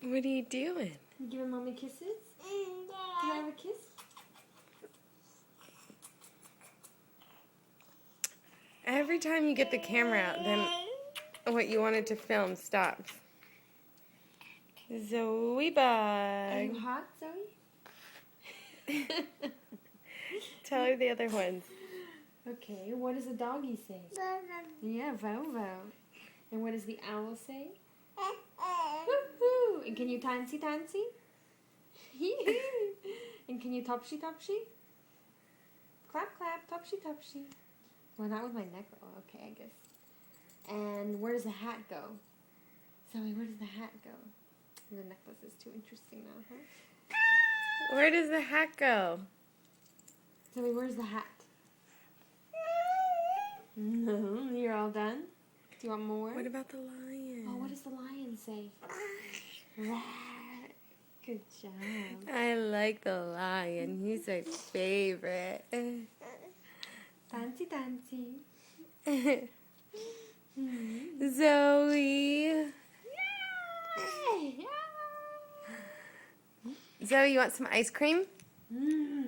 What are you doing? You giving mommy kisses? Can I have a kiss? Every time you get the camera out, then what you wanted to film stops. Zoe Are you bug. hot, Zoe? Tell her the other ones. Okay, what does the doggy say? Yeah, Vovo. And what does the owl say? Woohoo! And can you tansy tansy? And can you topsy topsy? Clap clap, topsy topsy. Well, not with my neck. Oh, okay, I guess. And where does the hat go? Zoe, where does the hat go? The necklace is too interesting now, huh? Where does the hat go? Zoe, where's the hat? No, you're all done? Do you want more? What about the lion? Oh, what does the lion say? Rawr. Good job. I like the lion. He's my favorite. Fancy, fancy. Zoe. Yay! Zoe, you want some ice cream? Yeah.